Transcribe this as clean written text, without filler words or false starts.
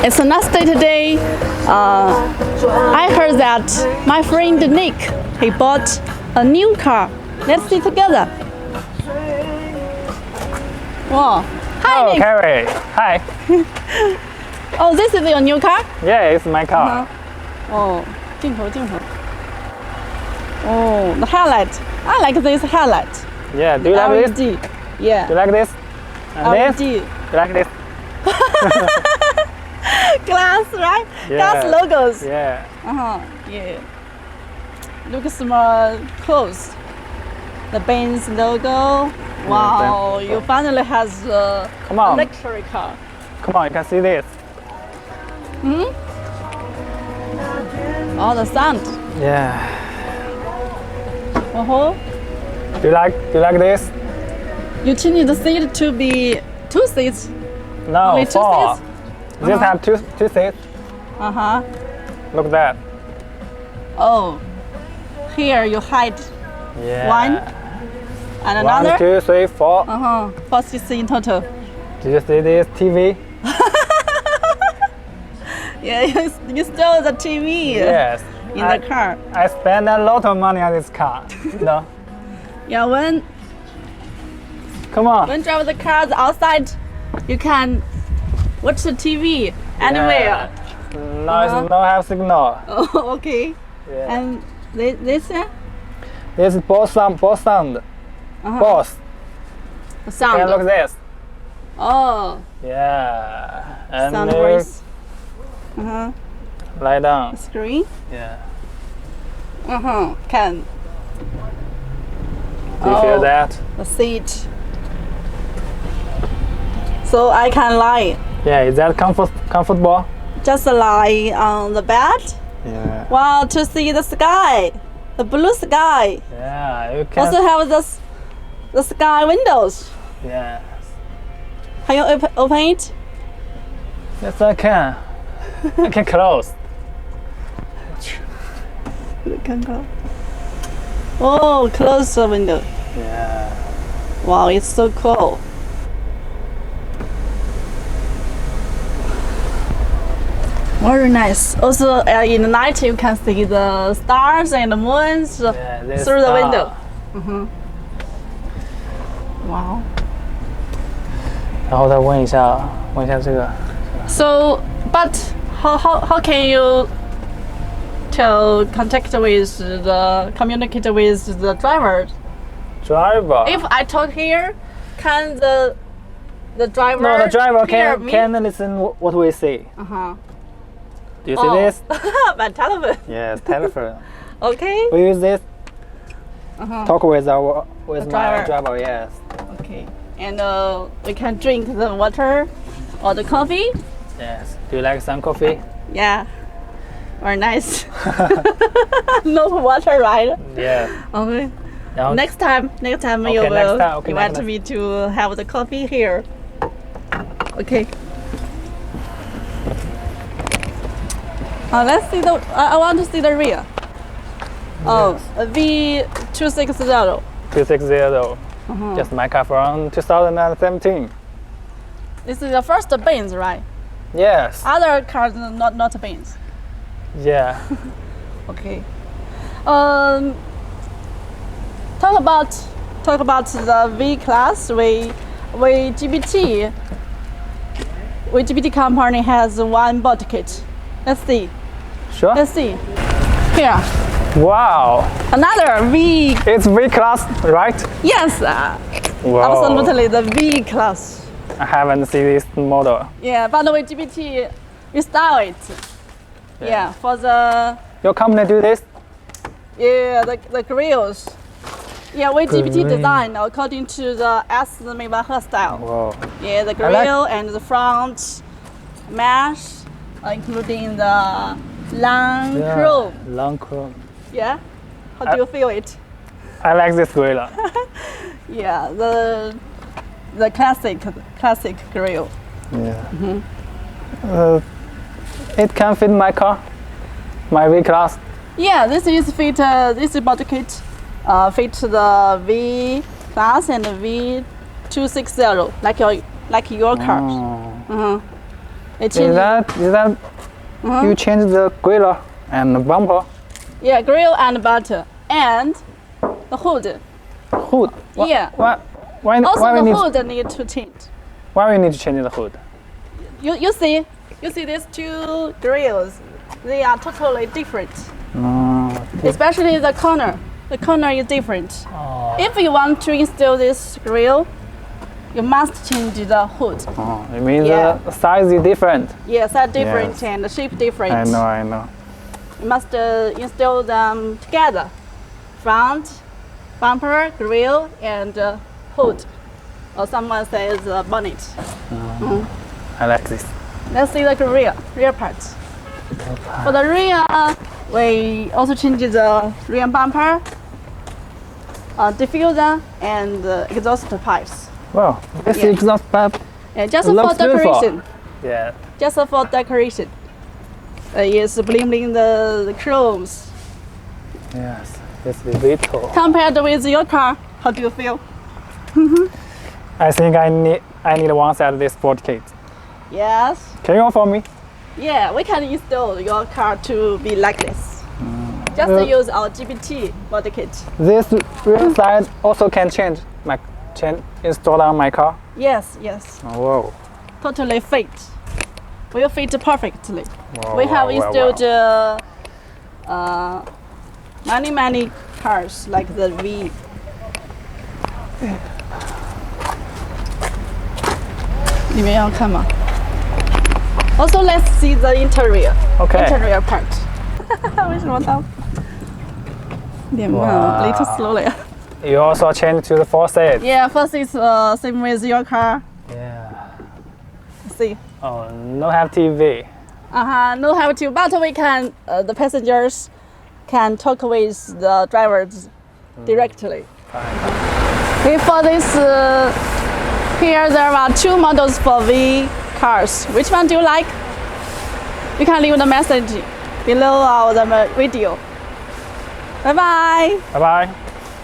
It's a nice day today. I heard that my friend Nick, he bought a new car. Let's see together. Wow. Hi, Oh, Nick. Carrie. Hi. Oh, this is your new car? Yeah, it's my car. Oh, 镜头。Oh, the headlight. I like this headlight. Yeah, do you like this? LED. Yeah. Do you like this? And this? LED. You like this? Glass, right? Yeah. Glass logos. Yeah. Yeah. Looks more close. The Benz logo. Wow, Benz. you finally has a Come on. luxury car. Come on, you can see this. Oh, the sound. Yeah. Do you like this? You change the seat to be 2 seats. No, Only 2 4. seats? This have two seats. Look at that. Oh, here you hide Yeah. one and another. 1, 2, 3, 4. 4 seats in total. Do you see this TV? Yeah, you stole the TV Yes. in the car. I spend a lot of money on this car. No. Yeah, when Come on. drive the cars outside, you can watch the TV anywhere. No, it's no have signal. Oh, okay. Yeah. And this This is both sound. Both. sound. Yeah, look at this. Oh, Yeah. And sound voice. lie down. Screen. Yeah. Can. Do you feel that? The seat. So I can lie. Yeah. Is that comfortable? Just lie on the bed. Yeah. Wow, to see the sky, the blue sky. Yeah. You can. Also have the sky windows. Yeah. Can you open it? Yes, I can. I can close. Oh, close the window. Yeah. Wow, it's so cool. Very nice. Also, in the night you can see the stars and the moons Yeah, this through the star. window. Wow. 然后再问一下这个。 So, but how can you communicate with the driver? Driver. If I talk here, can the driver? No, the driver hear me? can listen what we say. Do you see this? My telephone. Yes, telephone. Okay. We use this. Talk with my driver. driver. Yes. Okay. And we can drink the water or the coffee. Yes. Do you like some coffee? Yeah. Very nice. No water, right? Yeah. Okay. Now, Next time you next will time, okay, invite next- me to have the coffee here. Okay. Let's see I want to see the rear. Oh, a V260. 260. Just my car from 2017. This is the first Benz, right? Yes. Other cars not Benz. Yeah. Okay. Talk about the V class. We GBT. We GBT company has one body kit. Let's see. Sure. Let's see. Here, Wow. another V. It's V class, right? Yes, Wow. absolutely the V class. I haven't seen this model. Yeah, but we GBT we style it. Yeah, for the Your company do this? the grills. Yeah, we GBT Grill. design according to the S Maybach style. Wow. Yeah, the I like- grill and the front mesh, including the long chrome. Long chrome. Yeah, how do you feel it? I like this grill. Yeah, the classic grill. Yeah. It can fit my car, my V class. Yeah, this is fit. This is body kit. Fit the V class and the V260 like your car. They change. Is that you change the grill and the bumper? Yeah, grill and bumper and the hood. Hood? Yeah. Why Also, we the need hood need to change. why we need to change the hood? You see these two grills. They are totally different. Especially the corner. The corner is different. If you want to install this grill, you must change the hood. It means Yeah. the size is different. Yes, are different Yes. and the shape different. I know. You must install them together. Front, bumper, grill, and hood. Or someone says bonnet. I like this. Let's see the rear part. For the rear, we also change the rear bumper, diffuser, and exhaust pipes. Wow, this Yeah. exhaust pipe. Just for Looks beautiful. decoration. Yeah. Just for decoration. It's bling bling the chromes. Yes, this is beautiful. Compared with your car, how do you feel? I think I need one set of this BODYKIT. Yes. Can you offer me? Yeah, we can install your car to be like this. Just use our GBT body kit. This rear side also can install on my car. Yes. Oh, whoa. Totally fit. Will fit perfectly. Wow, We have wow, installed many cars like the V. Also, let's see the interior. Okay. Interior part. 为什么它脸慢啊 little slowly? You also change to the four seat. Yeah, first is same with your car. Yeah. See. Oh, no have TV. No have to, but we can. The passengers can talk with the drivers directly. Okay, for this, here there are two models for V cars. Which one do you like? You can leave the message below our video. Bye bye. Bye bye.